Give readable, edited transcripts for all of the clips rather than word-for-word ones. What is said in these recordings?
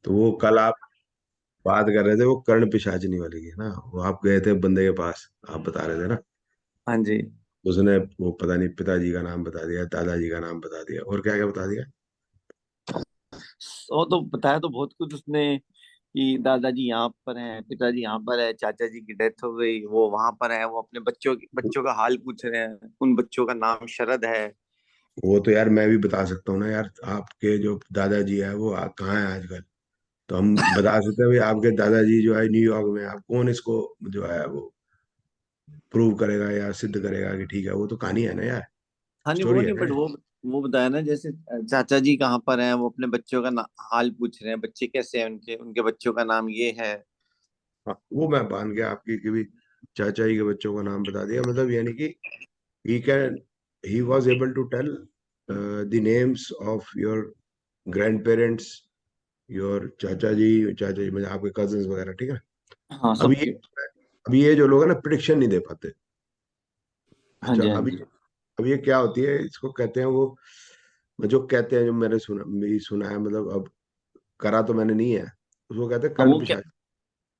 तो वो कल आप बात कर रहे थे वो कर्ण पिशाचिनी वाले की ना, वो आप गए थे बंदे के पास, आप बता रहे थे ना। हाँ जी। उसने वो पता नहीं पिताजी का नाम बता दिया, दादाजी का नाम बता दिया, और क्या क्या बता दिया। वो तो बताया तो बहुत कुछ उसने, कि दादाजी यहाँ पर हैं, पिताजी यहाँ पर है, चाचा जी की डेथ हो गई, वो वहां पर है, वो अपने बच्चों का हाल पूछ रहे हैं, उन बच्चों का नाम शरद है। वो तो यार मैं भी बता सकता हूँ ना यार, आपके जो दादाजी है वो कहाँ है आजकल। तो हम बता सकते हैं भाई आपके दादाजी जो है न्यूयॉर्क में है। आप कौन इसको जो है वो प्रूव करेगा या सिद्ध करेगा कि ठीक है, वो तो कहानी है ना यार, हाँ नहीं, वो स्टोरी है नहीं, ना। बट वो बताया ना, जैसे चाचा जी कहाँ पर हैं, वो अपने बच्चों का हाल पूछ रहे हैं, बच्चे कैसे हैं उनके, उनके बच्चों का नाम ये है। हाँ, वो मैं मान गया आपकी कि भी चाचा जी के बच्चों का नाम बता दिया, मतलब यानी कि he can he was able to tell the names of your grandparents, your चाचा जी मतलब आपके कजिन्स वगैरह, ठीक है। हाँ, अब ये सबके। अब ये जो लोग है ना प्रिडिक्शन नहीं दे पाते। हाँ अच्छा, जी, हाँ अभी जी। अब ये क्या होती है, इसको कहते हैं वो, जो कहते हैं, जो मैंने सुना, मेरी सुना है, मतलब अब करा तो मैंने नहीं है, उसको कहते हैं हाँ कर्ण वो क्या पिशाच।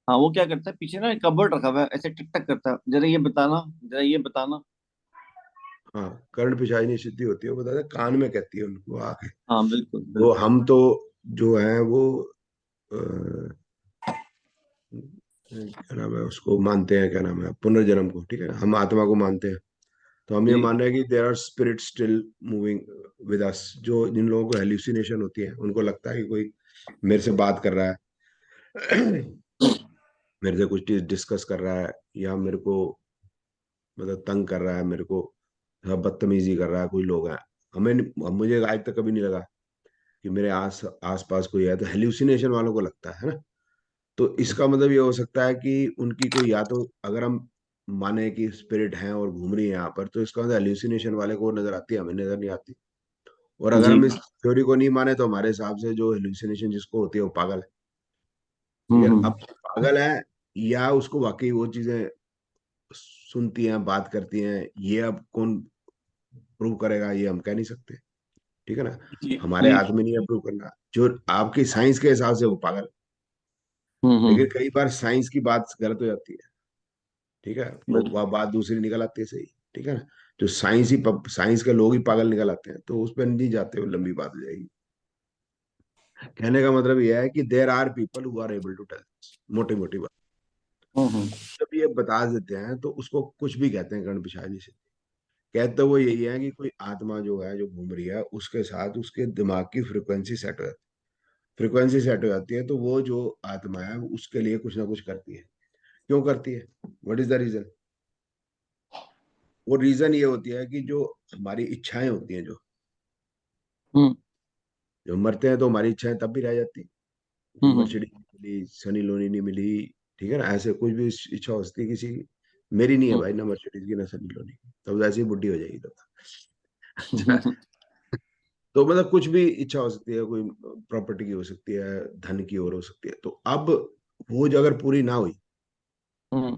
हाँ वो क्या करता है, पीछे ना कबर्ड रखा हुआ है, ऐसे टक टक करता है, जरा ये बताना, जरा ये बताना। हाँ, कर्ण पिशाचिनी सिद्धि होती है, वो बताते हैं कान में कहती है उनको आके। हाँ बिल्कुल वो बिल्कुल। हम तो जो है वो अ, क्या नाम है उसको मानते हैं, क्या नाम है, पुनर्जन्म को, ठीक है, हम आत्मा को मानते हैं। तो हम ये जी। मान रहे हैं कि there are spirit still moving with us. जो जिन लोगों को हेल्यूसिनेशन होती है उनको लगता है कि कोई मेरे से बात कर रहा है, मेरे से कुछ चीज डिस्कस कर रहा है, या मेरे को मतलब तंग कर रहा है, मेरे को बदतमीजी कर रहा है, कोई लोग हैं। मुझे आज तक कभी नहीं लगा कि मेरे आस पास कोई है। तो हेल्यूसिनेशन वालों को लगता है ना। तो इसका मतलब ये हो सकता है कि उनकी कोई, या तो अगर हम माने कि स्पिरिट हैं और घूम रही है यहाँ पर, तो इसका मतलब हेल्यूसिनेशन वाले को नजर आती है, हमें नजर नहीं आती। और अगर जी। हम इस थ्योरी को नहीं माने तो हमारे हिसाब से जो हेल्यूसिनेशन जिसको होती है वो पागल है। ठीक है, हम्म। अब पागल है या उसको वाकई वो चीजें सुनती हैं, बात करती हैं, ये अब कौन प्रूव करेगा, ये हम कह नहीं सकते। ठीक है ना। जी हमारे जी। हाथ में नहीं है प्रूव करना। जो आपकी साइंस के हिसाब से वो पागल है। लेकिन हम्म। कई बार साइंस की बात गलत हो जाती है। ठीक है, वो बिल्कुल। वह बात दूसरी निकल आती है, सही। ठीक है ना। जो साइंस के लोग ही पागल निकल आते हैं, तो उस पर नहीं जाते, वो लंबी बात हो जाएगी। कहने का मतलब यह है कि there are people who are able to tell, मोटी मोटी बात। हम्म। जब ये बता देते हैं तो उसको कुछ भी कहते हैं, कर्ण पिशाची से। कहते वो यही है कि कोई आत्मा जो है जो घूम रही है, उसके साथ उसके दिमाग की फ्रिक्वेंसी सेट हो जाती है। फ्रिक्वेंसी सेट हो जाती है तो वो जो आत्मा है वो उसके लिए कुछ ना कुछ करती है। क्यों करती है, व्हाट इज द रीजन। वो रीजन ये होती है कि जो हमारी इच्छाएं होती हैं, हम्म। जो मरते हैं तो हमारी इच्छाएं तब भी रह जाती हैं कि हम्म। मर्सिडीज नहीं मिली, सनी लियोनी नहीं मिली। ठीक है ना, ऐसे कुछ भी इच्छा हो सकती है किसी की। मेरी नहीं है हम्म। भाई, ना मर्सिडीज की ना सनी लियोनी की, तब ऐसे ही बुढ़ी हो जाएगी तब। अच्छा, हम्म। तो मतलब कुछ भी इच्छा हो सकती है, कोई प्रॉपर्टी की हो सकती है, धन की और हो सकती है। तो अब वो जो अगर पूरी ना हुई हम्म।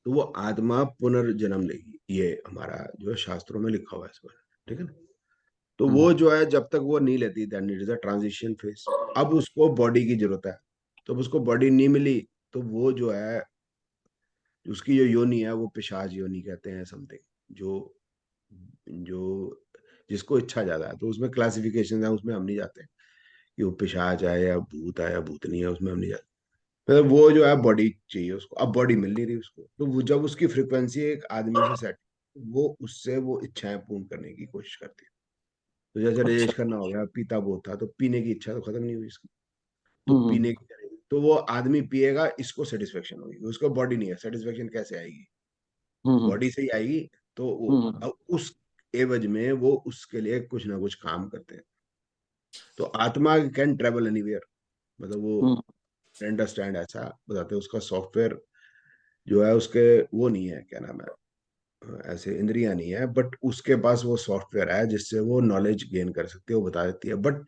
तो वो आत्मा पुनर्जन्म लेगी, ये हमारा जो है शास्त्रों में लिखा हुआ है इस पर। ठीक है ना। तो वो जो है जब तक वो नहीं लेती, that it is a transition phase. अब उसको बॉडी की जरूरत है। तो अब उसको बॉडी नहीं मिली, तो वो जो है उसकी जो योनि है वो पिशाच योनि कहते हैं, समथिंग जो जो जिसको इच्छा ज्यादा है। तो उसमें क्लासिफिकेशन है, उसमें हम नहीं जाते कि वो पिशाच है या भूत है या भूतनी है, उसमें हम नहीं जाते। मतलब वो जो है बॉडी चाहिए उसको, अब बॉडी मिल नहीं रही उसको, तो वो जब उसकी फ्रिक्वेंसी एक आदमी से सेट, वो उससे वो इच्छाएं पूर्ण करने की कोशिश करती है। तो जैसे अच्छा। रेज करना हो गया, पीता बहुत था तो पीने की इच्छा तो खत्म नहीं हुई इसकी, तो हम्म। पीने की करेगी, तो वो आदमी पिएगा, इसको सेटिस्फेक्शन होगी, उसको बॉडी नहीं है, सेटिस्फेक्शन कैसे आएगी, हम्म। बॉडी से ही आएगी। तो वो हम्म। अब उस एवज में वो उसके लिए कुछ ना कुछ काम करते हैं। तो आत्मा कैन ट्रेवल एनीवेयर, मतलब वो हम्म। अंडरस्टैंड ऐसा बताते हैं, उसका सॉफ्टवेयर जो है उसके वो नहीं है, क्या नाम है, ऐसे इंद्रियां नहीं है, बट उसके पास वो सॉफ्टवेयर है जिससे वो नॉलेज गेन कर सकती है, वो बता देती है। बट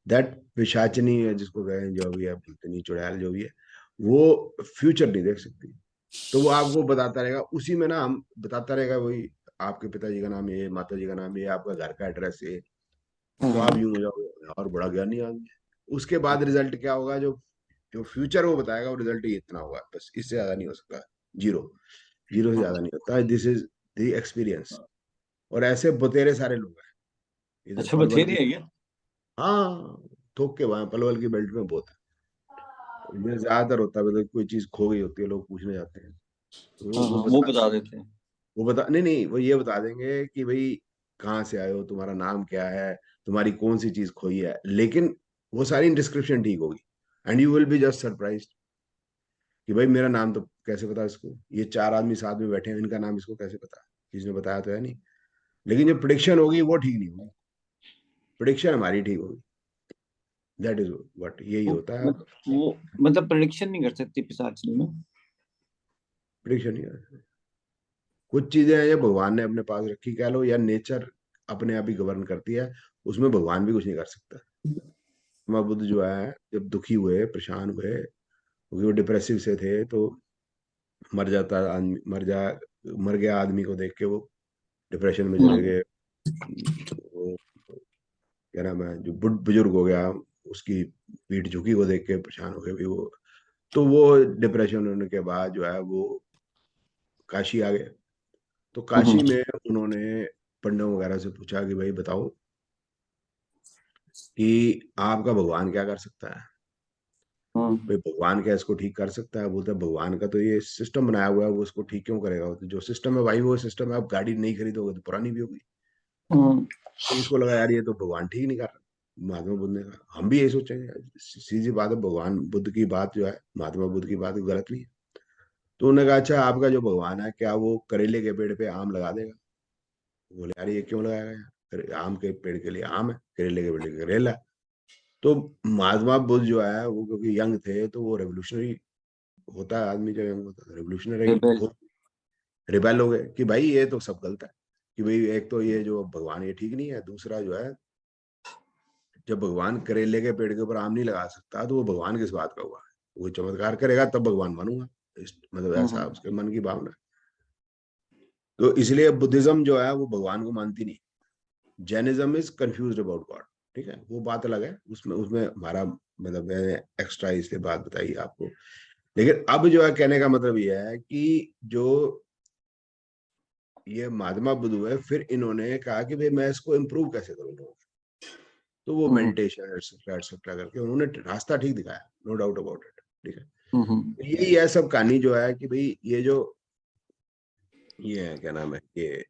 दैट पिशाचनी है जिसको कहें, जो भी है भूतनी चुड़ैल जो भी है, वो फ्यूचर नहीं देख सकती। तो वो आपको बताता रहेगा, उसी में ना हम बताता रहेगा वही, आपके पिताजी का नाम ये, माता जी का नाम ये, आपका घर का एड्रेस ये। तो आप हम्म। यूं हो जाओगे और बड़ा ज्ञानी आदमी है। उसके बाद रिजल्ट क्या होगा, जो जो फ्यूचर वो बताएगा वो रिजल्ट ही इतना होगा, बस इससे ज्यादा नहीं हो सकता। जीरो, जीरो से ज्यादा नहीं होता। This is the experience. और ऐसे बतेरे सारे लोग हैं इधर अच्छा, पलवल बथेरी की। है क्या? हाँ, थोक के वहां पलवल की बेल्ट में बहुत है। इधर ज्यादातर होता है, मतलब कोई चीज खो गई होती है, लोग पूछने जाते हैं, तो हाँ वो हाँ, वो बता बता देते हैं। वो बता नहीं नहीं, वो ये बता देंगे कि भाई कहाँ से आए हो, तुम्हारा नाम क्या है, तुम्हारी कौन सी चीज खोई है, लेकिन वो सारी डिस्क्रिप्शन ठीक होगी। And you will be just surprise कि भाई मेरा नाम तो कैसे पता इसको, ये चार आदमी साथ में बैठे हैं, इनका नाम इसको कैसे पता, किसी ने बताया तो है नहीं। लेकिन जो प्रिडिक्शन होगी वो ठीक नहीं होगी, प्रिडिक्शन हमारी ठीक होगी। दैट इज व्हाट, यही वो होता है। वो मतलब प्रेडिक्शन नहीं कर सकती पिशाचिनी में। प्रिडिक्शन ही है। कुछ चीजें हैं जो भगवान ने अपने पास रखी कह लो, या नेचर अपने आप ही गवर्न करती है, उसमें भगवान भी कुछ नहीं कर सकता। महात्मा बुद्ध जो है जब दुखी हुए, परेशान हुए, क्योंकि वो डिप्रेसिव से थे, तो मर जाता आदमी, मर गया आदमी को देख के वो डिप्रेशन में चले हम्म गए। वो क्या नाम है, जो बुजुर्ग हो गया, उसकी पीठ झुकी को देख के परेशान हो गए भी वो। तो वो डिप्रेशन होने के बाद जो है वो काशी आ गए। तो हम्म काशी में उन्होंने पंडितों वगैरह से पूछा कि भाई बताओ कि आपका भगवान क्या कर सकता है। हम्म भाई भगवान क्या इसको ठीक कर सकता है, बोलते हैं भगवान का तो ये सिस्टम बनाया हुआ है, वो इसको ठीक क्यों करेगा, तो जो सिस्टम है भाई वो सिस्टम है, आप गाड़ी नहीं खरीदोगे तो पुरानी भी होगी। हम्म तो उसको लगा यार ये तो भगवान ठीक नहीं कर रहा। महात्मा बुद्ध ने कहा हम भी यही सोचेंगे यार, सीधी बात है, भगवान बुद्ध की बात जो है, महात्मा बुद्ध की बात गलत नहीं है। तो उन्होंने कहा अच्छा आपका जो भगवान है क्या वो करेले के पेड़ पे आम लगा देगा। बोले यार ये क्यों लगाएगा यार, आम के पेड़ के लिए आम है, करेले के पेड़ के लिए करेला है। तो महात्मा बुद्ध जो है वो क्योंकि यंग थे, तो वो रेवोल्यूशनरी होता है आदमी, जो यंग होता है रेवोल्यूशनरी रिबेल। हो, रिबेल हो गए कि भाई ये तो सब गलत है, कि भाई एक तो ये जो भगवान ये ठीक नहीं है, दूसरा जो है जब भगवान करेले के पेड़ के ऊपर आम नहीं लगा सकता तो वो भगवान किस बात का हुआ। वो चमत्कार करेगा तब भगवान बनूंगा, मतलब ऐसा हम्म उसके मन की भावना। तो इसलिए बुद्धिज्म जो है वो भगवान को मानती नहीं। Jainism is confuse about God. ठीक है, वो बात अलग है, उसमें उसमें हमारा मतलब मैंने एक्स्ट्रा इसलिए बात बताई आपको। लेकिन अब जो है कहने का मतलब ये है कि जो ये महात्मा बुद्ध हुए, फिर इन्होंने कहा कि भाई मैं इसको इम्प्रूव कैसे करूँ। तो वो हम्म मेडिटेशन एटसेट्रा एटसेट्रा करके उन्होंने रास्ता ठीक दिखाया, नो डाउट अबाउट इट। ठीक है, हम्म तो यही है सब कहानी जो है कि भाई ये जो ये है क्या नाम है, ये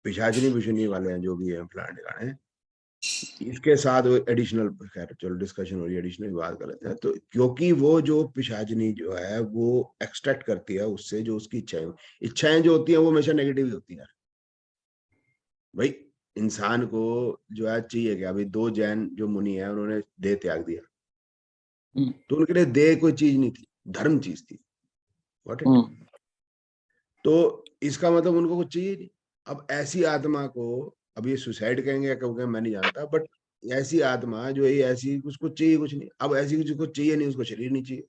पिशाचनी पिशुनी वाले हैं जो भी है प्लांट गाने, इसके साथ एडिशनल, खैर चलो डिस्कशन हो रही है, एडिशनल बात कर लेते हैं। तो क्योंकि वो जो पिशाचनी जो है वो एक्सट्रैक्ट करती है उससे जो उसकी इच्छाएं, इच्छाएं जो होती हैं वो हमेशा नेगेटिव ही होती हैं भाई। इंसान को जो है चाहिए क्या, अभी दो जैन जो मुनि है उन्होंने देह त्याग दिया, हम्म तो उनके लिए देह कोई चीज नहीं थी, धर्म चीज थी। व्हाट इट, हम्म तो इसका मतलब उनको कुछ चाहिए नहीं। अब ऐसी आत्मा को, अब ये सुसाइड कहेंगे या कहोगे मैं नहीं जानता, बट ऐसी आत्मा जो ये ऐसी उसको चाहिए कुछ नहीं। अब ऐसी जिसको चाहिए नहीं उसको शरीर नहीं चाहिए,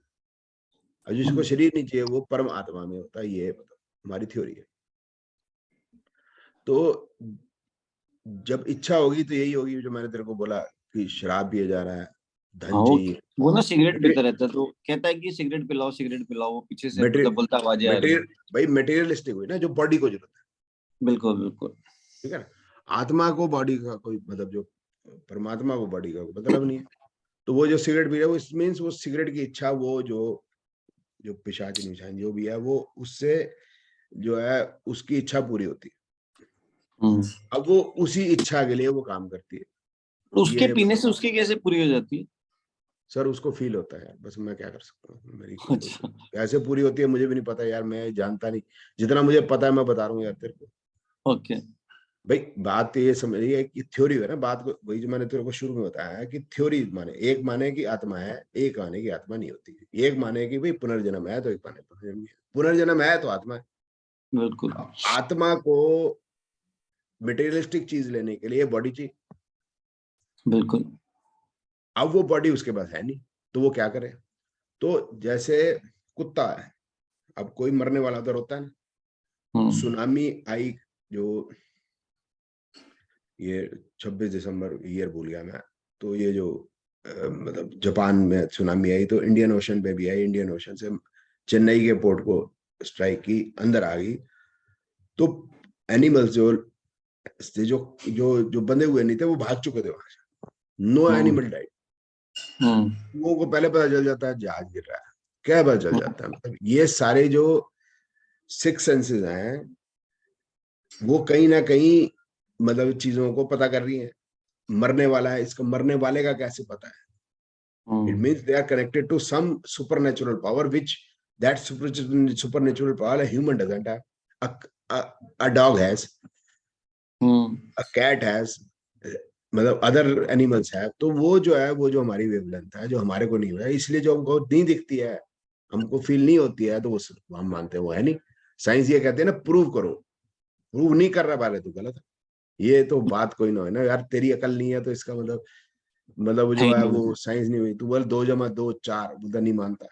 और जिसको हम्म। शरीर नहीं चाहिए वो परम आत्मा में होता है, ये मतलब हमारी थ्योरी है। तो जब इच्छा होगी तो यही होगी जो मैंने तेरे को बोला कि शराब पिया जा रहा है, हाँ, धन चाहिए। वो ना सिगरेट मटेरियल, पीता रहता है, तो कहता है कि सिगरेट पिलाओ, वो पीछे से मतलब मटेरियल, बोलता आवाजें आ रही मटेरियल हैं। भाई मटेरियलिस्टिक हुई ना, जो बॉडी को जरूरत है। बिल्कुल बिल्कुल। ठीक है ना, आत्मा को बॉडी का कोई मतलब, जो परमात्मा को बॉडी का कोई मतलब नहीं है। तो वो जो सिगरेट पी रहा है वो मीन्स वो सिगरेट की इच्छा, वो जो जो पिशाचिनी विशाचिनी जो भी है वो उससे जो है उसकी इच्छा पूरी होती है। हम्म। अब वो उसी इच्छा के लिए वो काम करती है। तो उसके ये पीने मतलब से उसकी कैसे पूरी हो जाती है? सर उसको फील होता है यार, बस मैं क्या कर सकता हूँ, मेरी कोई अच्छा। कैसे पूरी होती है मुझे भी नहीं पता यार, मैं जानता नहीं। जितना मुझे पता है मैं बता रहा हूँ यार तेरे को। ओके। भाई बात तो ये समझिए कि थ्योरी है ना, बात को वही जो मैंने तेरे को शुरू में बताया है कि थ्योरी माने, एक माने कि आत्मा है, एक माने कि आत्मा नहीं होती, एक माने कि भाई पुनर्जन्म है, तो एक माने पुनर्जन्म नहीं है, पुनर्जन्म है तो आत्मा है। बिल्कुल अब आत्मा को मटेरियलिस्टिक चीज लेने के लिए बॉडी चाहिए। बिल्कुल। अब वो बॉडी उसके पास है नहीं, तो वो क्या करे। तो जैसे कुत्ता है, अब कोई मरने वाला तो होता है ना। हम्म सुनामी आई, जो ये 26 दिसंबर ईयर भूल गया मैं, तो ये जो मतलब जापान में सुनामी आई तो इंडियन ओशन पे भी आई, इंडियन ओशन से चेन्नई के पोर्ट को स्ट्राइक की, अंदर आ गई। तो एनिमल्स जो जो जो जो बंधे हुए नहीं थे वो भाग चुके थे वहां से। No hmm. Animal died. Hmm. लोगों को पहले पता चल जाता है जहाज गिर रहा है, क्या पता चल जाता है। मतलब ये सारे जो सिक्स सेंसेस हैं वो कहीं ना कहीं मतलब चीजों को पता कर रही हैं। मरने वाला है, इसका मरने वाले का कैसे पता है? It hmm. Means they are connected to some supernatural power which that supernatural power a human doesn't have. A, a, a dog has, hmm. a cat has, मतलब अदर एनिमल्स है। तो वो जो है वो जो हमारी वेवलेंथ है जो हमारे को नहीं हुआ है, इसलिए जो हमको नहीं दिखती है, हमको फील नहीं होती है, तो वो हम मानते हैं वो है नहीं। साइंस ये कहते हैं ना प्रूव करो, प्रूव नहीं कर रहा पहले तो गलत है। ये तो बात कोई ना है ना यार, तेरी अकल नहीं है तो इसका मतलब वो है जो ही है नहीं। वो साइंस नहीं हुई। तू बोल 2 + 2 = 4, बोलता नहीं मानता,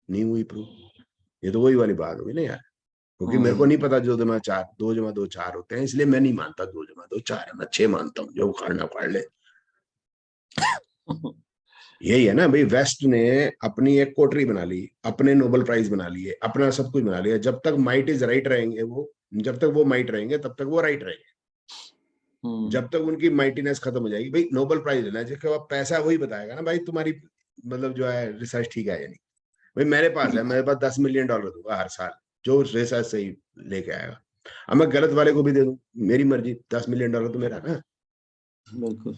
नहीं हुई प्रूव। ये तो वही वाली बात होगी ना यार, क्योंकि मेरे को हम्म। नहीं पता 2 × 4 2 × 2 4 होते हैं, इसलिए मैं नहीं मानता 2 × 2 4 है। मैं 6 मानता हूँ, जो उखाड़ना उखाड़ ले। यही है ना भाई, वेस्ट ने अपनी एक कोटरी बना ली, अपने नोबेल प्राइज बना लिए, अपना सब कुछ बना लिया। जब तक माइट इज राइट रहेंगे वो, जब तक वो माइट रहेंगे तब तक वो राइट रहेंगे। हम्म। जब तक उनकी माइटीनेस खत्म हो जाएगी, भाई नोबेल प्राइज लेना है जिसके बाद पैसा वही बताएगा ना भाई तुम्हारी मतलब जो है रिसर्च ठीक है या नहीं। भाई मेरे पास है, मेरे पास $10 मिलियन दूंगा हर साल, जो रिसर्च सही लेके आएगा। अब मैं गलत वाले को भी दे दूं, मेरी मर्जी, $10 मिलियन तो मेरा ना। बिल्कुल।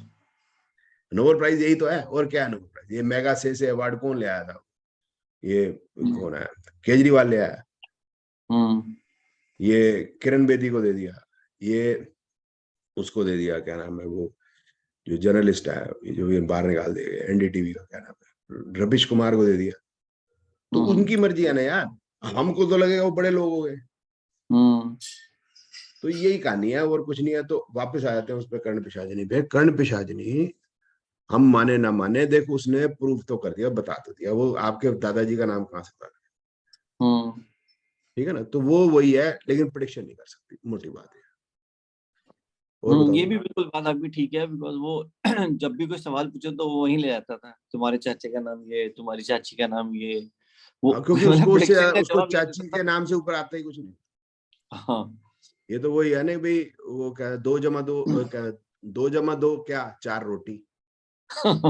नोबेल प्राइज यही तो है, और क्या है नोबेल प्राइज? ये मेगा से अवार्ड कौन ले आया था? ये हम्म। कौन है? केजरीवाल ले आया। हम्म। ये किरण बेदी को दे दिया, ये उसको दे दिया, क्या नाम है वो जो जर्नलिस्ट है, ये जो ये बाहर निकाल दिया एनडीटीवी का, क्या नाम है, रविश कुमार को दे दिया। तो हम्म। उनकी मर्जी है ना यार, हमको तो लगेगा वो बड़े लोग हो गए। हम्म। तो यही कहानी है और कुछ नहीं है। तो वापस आ जाते हैं उस पर, कर्ण पिशाचिनी पे। कर्ण पिशाचिनी हम माने ना माने, देख उसने प्रूफ तो कर दिया, बता तो दिया। वो आपके दादाजी का नाम कहाँ से पता? हम्म। ठीक है ना, तो वो वही है, लेकिन प्रिडिक्शन नहीं कर सकती, मोटी बात है। और ये बताओ। भी बिल्कुल बात आपकी ठीक है, बिकॉज वो जब भी कोई सवाल पूछो तो वो वहीं ले जाता था, तुम्हारे चाचे का नाम ये, तुम्हारी चाची का नाम ये। वो हाँ, क्योंकि मतलब उसको उससे प्रेडिक्शन का उसको जवाब ले चाची देता के था। नाम से ऊपर आता ही कुछ नहीं। हाँ। ये तो वही है ना भाई, वो क्या 2 × 2 क्या, 2 × 2 क्या, 4 रोटी। तो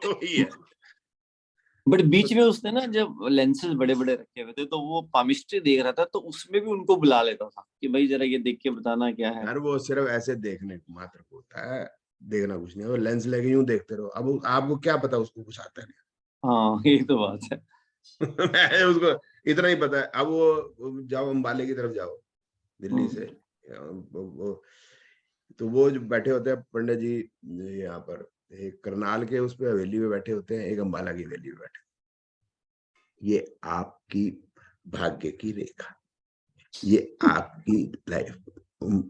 वही है। बट बीच में उसने ना जब लेंसेज बड़े बड़े रखे हुए थे तो वो पामिस्ट्री देख रहा था, तो उसमें भी उनको बुला लेता था कि भाई जरा ये देख के बताना क्या है। यार वो सिर्फ ऐसे देखने को मात्र को होता है, देखना कुछ नहीं है। वो लेंस लेके यूं देखते रहो, अब आपको क्या पता उसको कुछ आता है? हाँ, ये तो बात है। मैं उसको इतना ही पता है। अब वो जाओ अंबाले की तरफ जाओ, दिल्ली से, हम्म। तो वो जो बैठे होते हैं पंडित जी यहाँ पर, एक करनाल के उस पे हवेली में बैठे होते हैं, एक अंबाला की हवेली में बैठे। ये आपकी भाग्य की रेखा, ये आपकी लाइफ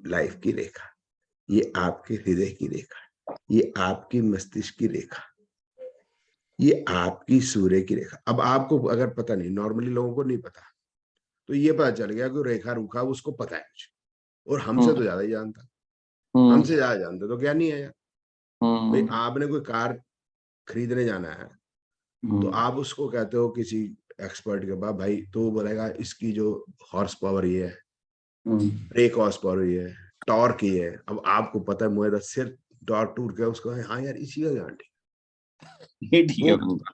लाइफ की रेखा, ये आपके हृदय की रेखा, ये आपकी मस्तिष्क की रेखा, ये आपकी सूर्य की रेखा। अब आपको अगर पता नहीं, नॉर्मली लोगों को नहीं पता, तो ये पता चल गया कि रेखा रूखा उसको पता है कुछ, और हमसे तो हम्म। ज्यादा ही जानता। हम्म। हमसे ज्यादा जानते तो क्या नहीं है यार। भाई हम्म। आपने कोई कार खरीदने जाना है, तो हम्म। आप उसको कहते हो किसी एक्सपर्ट के पास, भाई तो वो बोलेगा इसकी जो हॉर्स पावर ये है, हम्म। ब्रेक हॉर्स पावर ये है, टॉर्क ये है। अब आपको पता है मुझे सिर्फ टॉर्क टूर के उसको, हाँ यार इसी का गारंटी। ये ठीक है वो बिल्कुल।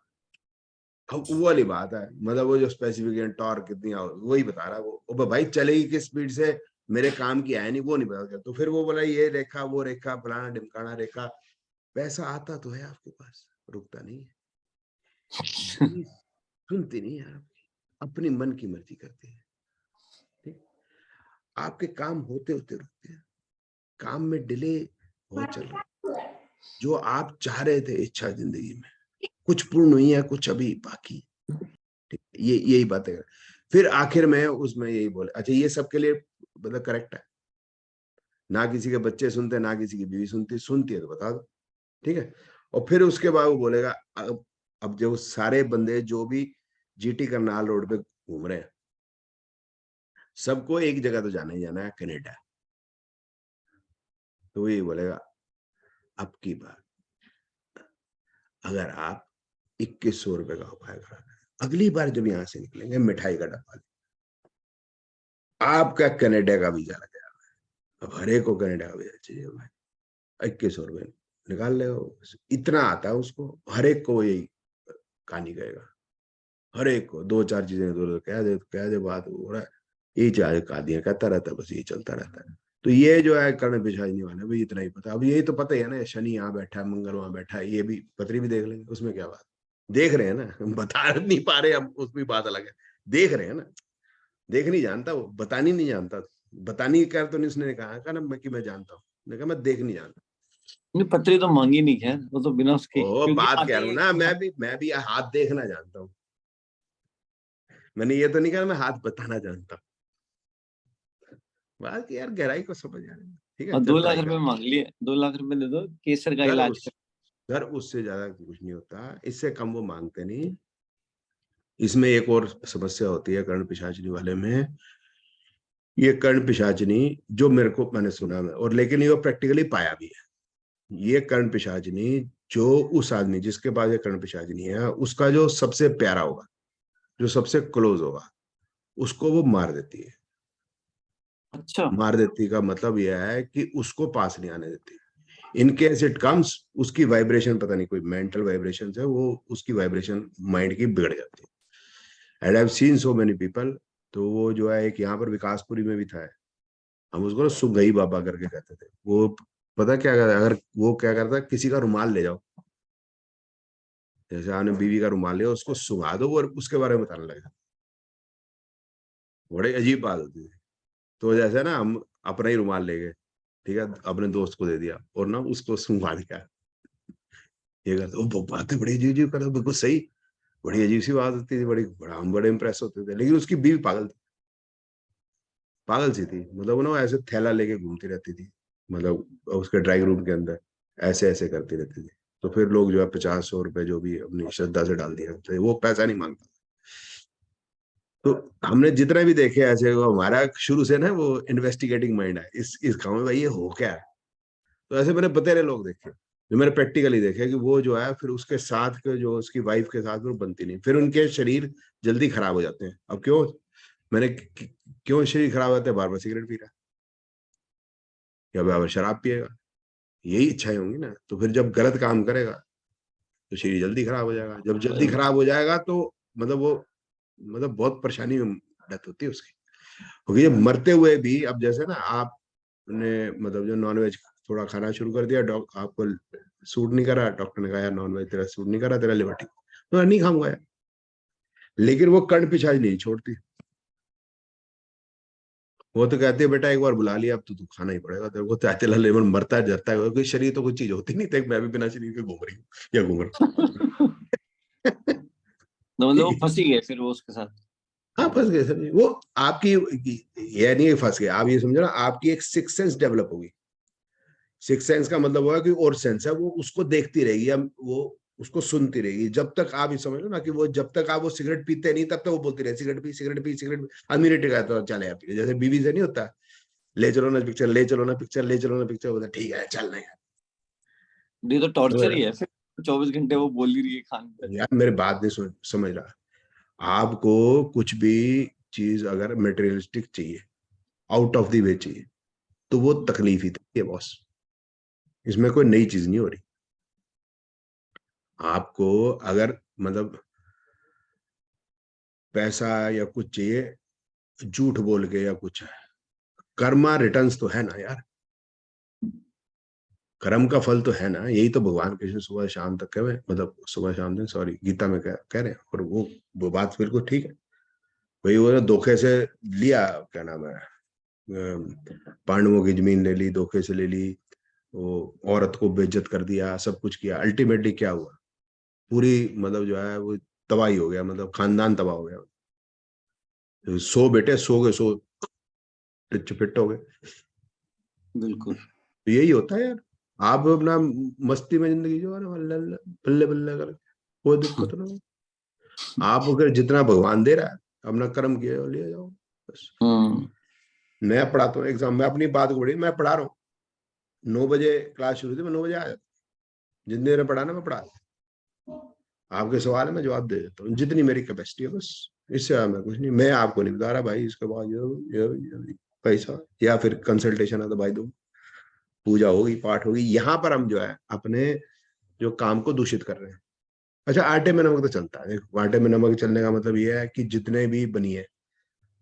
अब वो वाली बात है, मतलब वो जो स्पेसिफिकेशन टॉर्क कितनी वही बता रहा है वो। ओ भाई चलेगी किस स्पीड से, मेरे काम की है नहीं, वो नहीं पता चलता। तो फिर वो बोला ये रेखा वो रेखा फलाना ढिमकाना रेखा। पैसा आता तो है आपके पास, रुकता नहीं है। बीवी सुनती नहीं है आपकी, अपनी मन की मर्जी करते हैं। ठीक, आपके काम होते होते रुकते हैं, काम में डिले बहुत चल रहा है। जो आप चाह रहे थे इच्छा जिंदगी में, कुछ पूर्ण हुई है, कुछ अभी बाकी। ठीक, ये यही बात है। फिर आखिर में उसमें यही बोले, अच्छा ये सबके लिए मतलब करेक्ट है? ना किसी के बच्चे सुनते, ना किसी की बीवी सुनती, सुनती है तो बता दो। ठीक है। और फिर उसके बाद वो बोलेगा, अब जो सारे बंदे जो भी जीटी करनाल रोड पे घूम रहे हैं, सबको एक जगह तो जाना ही जाना है, कनेडा। तो वो ये बोलेगा अब की बात अगर आप 2100 रुपए का उपाय करा रहे हैं, अगली बार जब यहाँ से निकलेंगे मिठाई का डब्बा आपका कनाडा का वीजा लग जाएगा। अब हर एक को कनाडा का वीजा चाहिए भाई, 2100 रुपए निकाल ले, इतना आता है उसको, हर एक को यही कहानी कहेगा, हर एक को दो चार चीजें इधर कह दे बात हो रहा है, यही चाहे कहानियां कहता रहता है, बस यही चलता रहता है। तो ये जो है कर्ण पिशाचनी वाला भाई, इतना ही पता। अब यही तो पता ही है ना, शनि यहाँ बैठा है, मंगल वहां बैठा है, ये भी पत्री भी देख लेंगे, उसमें क्या बात, देख रहे हैं ना, हम बता नहीं पा रहे, हम उसमें बात अलग है, देख रहे हैं ना। देख नहीं जानता वो, बतानी नहीं जानता, बतानी कर तो नहीं, उसने कहा ना मैं कि मैं जानता हूँ, मैंने कहा मैं देख नहीं जानता। नहीं, पत्री तो मांगी नहीं, खैर वो तो बिना उसके, ओ क्योंकि बात कह आते रहा हूँ ही ना, मैं भी हाथ देखना जानता हूँ, मैंने ये तो नहीं कहा मैं हाथ बताना जानता हूँ। बात की यार गहराई को समझ आ रही है, ठीक है और दो चल लाख ट्राई कर। रुपए मांग लिए, 2 लाख रुपए दे दो, केसर का सर इलाज कर। उस सर उससे ज्यादा कुछ नहीं होता, इससे कम वो मांगते नहीं। इसमें एक और समस्या होती है कर्ण पिशाचनी वाले में, ये कर्ण पिशाचनी जो मेरे को मैंने सुना है, और लेकिन ये प्रैक्टिकली पाया भी है, ये कर्ण पिशाचनी जो उस आदमी जिसके पास ये कर्ण पिशाचनी है, उसका जो सबसे प्यारा होगा, जो सबसे क्लोज होगा, उसको वो मार देती है। अच्छा। मार देती का मतलब यह है कि उसको पास नहीं आने देती। इन केस इट कम्स, उसकी वाइब्रेशन पता नहीं कोई मेंटल वाइब्रेशन है, वो उसकी वाइब्रेशन माइंड की बिगड़ जाती है। And I have seen so many people. तो वो जो है एक यहाँ पर विकासपुरी में भी था, हम उसको ना सुगई बाबा करके कहते थे। वो पता क्या करता, अगर वो क्या करता, किसी का रुमाल ले जाओ, जैसे आपने बीवी का रुमाल लिया, उसको सुंघा दो और उसके बारे में बताने लगा। बड़े अजीब बात होती थी। तो जैसे ना हम अपना ही रुमाल ले गए, ठीक है, अपने दोस्त को दे दिया और ना उसको सुंघा दिया, ये करते वो बातें बड़ी अजीब अजीब करता, बिल्कुल सही, बड़ी अजीब सी बात होती थी, हम बड़े इंप्रेस होते थे। लेकिन उसकी बीवी पागल थी, पागल सी थी, मतलब ना ऐसे थैला लेके घूमती रहती थी, मतलब उसके ड्राइंग रूम के अंदर ऐसे ऐसे करती रहती थी। तो फिर लोग जो है 50-100 रुपए जो भी अपनी श्रद्धा से डाल दिया करते थे, वो पैसा नहीं मांगता। तो हमने जितने भी देखे ऐसे, वो हमारा शुरू से ना वो इन्वेस्टिगेटिंग माइंड है इस गाँव में, भाई ये हो क्या है। तो ऐसे मैंने बतेरे लोग देखे, जो मैंने प्रैक्टिकली देखे कि वो जो है फिर उसके साथ के जो उसकी वाइफ के साथ वो बनती नहीं, फिर उनके शरीर जल्दी खराब हो जाते हैं। अब क्यों, मैंने क्यों शरीर खराब होते हैं, बार बार सिगरेट पी रहा है या बार बार शराब पिएगा, यही इच्छाएं होंगी ना। तो फिर जब गलत काम करेगा तो शरीर जल्दी खराब हो जाएगा, जब जल्दी खराब हो जाएगा तो मतलब वो मतलब बहुत परेशानी में डेथ होती है उसकी। क्योंकि ये मरते हुए भी, अब जैसे ना आपने मतलब जो नॉनवेज थोड़ा खाना शुरू कर दिया, आपको सूट नहीं करा, डॉक्टर ने कहा यार नॉनवेज तेरा सूट नहीं करा, तेरा लिवर ठीक, तो नहीं खाऊंगा यार। लेकिन वो कर्ण पिशाच नहीं छोड़ती, वो तो कहती है बेटा एक बार बुला लिया, अब तो तू खाना ही पड़ेगा, तेरे को चाहते ला लेमन, मरता है जरता है, क्योंकि शरीर तो कुछ चीज होती नहीं, देख मैं भी बिना शरीर के घूम रही हूँ या घूम तो रहा मतलब वो हूँ। फंसी गए फिर वो उसके साथ। हाँ फंस गए सर, वो आपकी, ये नहीं है फंस गए, आप ये समझो ना, आपकी एक सिक्स सेंस डेवलप होगी। सिक्स सेंस का मतलब हुआ कि और सेंस है, वो उसको देखती रहेगी, या वो उसको सुनती रहेगी। जब तक आप ये समझ लो ना कि वो जब तक आप वो सिगरेट पीते नहीं, तब तक वो बोलती रहे cigarette P cigarette P cigarette P, आदमी ने टिका तो चले यार पी। जैसे बीवी से नहीं होता, ले चलो ना पिक्चर, ले चलो ना पिक्चर, ले चलो ना पिक्चर, बोलता ठीक है चलना यार। ये तो समझ टॉर्चर रहे ही हो? है फिर, 24 घंटे वो बोल ही रही है खान पे। यार मेरे बात नहीं समझ रहा। आपको कुछ भी चीज अगर मटेरियलिस्टिक चाहिए, आउट ऑफ द वे चाहिए, तो वो तकलीफ ही थी है बॉस, इसमें कोई नई चीज नहीं हो रही। आपको अगर मतलब पैसा या कुछ चाहिए, झूठ बोल के या कुछ, कर्मा रिटर्न्स तो है ना यार, कर्म का फल तो है ना, यही तो भगवान कृष्ण सुबह शाम तक कह, मतलब सुबह शाम दिन सॉरी गीता में कह रहे हैं। और वो बात बिल्कुल ठीक है। वही वो धोखे से लिया, क्या नाम है, पांडवों की जमीन ले ली, धोखे से ले ली, वो औरत को बेइज्जत कर दिया, सब कुछ किया, अल्टीमेटली क्या हुआ, पूरी मतलब जो है वो तबाही हो गया, मतलब खानदान तबाह हो गया। 100 बेटे, 100 के 100 चुपिट हो गए। बिल्कुल। तो यही होता है यार, आप अपना मस्ती में जिंदगी जो है ना, बल्ले बल्ले कर, कोई दिक्कत ना हो। आप अगर जितना भगवान दे रहा है, अपना कर्म किया हो, ले जाओ बस। हम्म। मैं पढ़ाता हूँ एग्जाम, मैं अपनी बात को बढ़ी, मैं पढ़ा रहा हूँ, 9 बजे क्लास शुरू थी, मैं 9 बजे आ जाता, जितनी देर में पढ़ाना मैं पढ़ा, आपके सवाल है मैं जवाब दे देता हूँ, जितनी मेरी कैपेसिटी है बस, इससे ज्यादा मैं कुछ नहीं, मैं आपको नहीं बता रहा भाई इसके बाद ये पैसा या फिर कंसल्टेशन है तो भाई दो, पूजा होगी, पाठ होगी, यहाँ पर हम जो है अपने जो काम को दूषित कर रहे हैं। अच्छा, आटे में नमक तो चलता है, देखो आटे में नमक चलने का मतलब ये है कि जितने भी बनिए,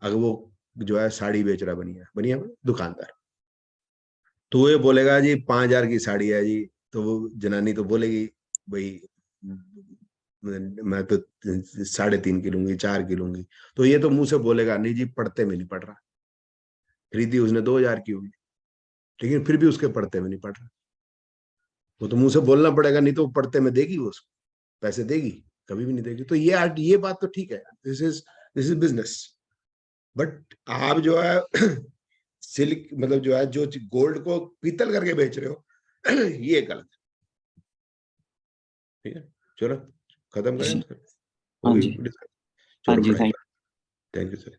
अगर वो जो है साड़ी बेच रहा, बनिया दुकानदार, तो वो ये बोलेगा जी 5,000 की साड़ी है जी, तो वो जनानी तो बोलेगी भाई मैं तो 3.5 की लूंगी, 4 की लूंगी, तो ये तो मुंह से बोलेगा नहीं जी, पढ़ते में नहीं पढ़ रहा, खरीदी उसने 2,000 की होगी, लेकिन फिर भी उसके पढ़ते में नहीं पढ़ रहा। वो तो मुंह से बोलना पड़ेगा, नहीं तो वो पढ़ते में देगी, वो उसको पैसे देगी? कभी भी नहीं देगी। तो ये बात तो ठीक है, दिस इज बिजनेस। बट आप जो है सिल्क मतलब जो है, जो गोल्ड को पीतल करके बेच रहे हो ये गलत है। ठीक है, चलो खत्म करें इसको, हाँ होगी जी। हाँ चलो जी, पढ़ाई थैंक करो। Thank you sir.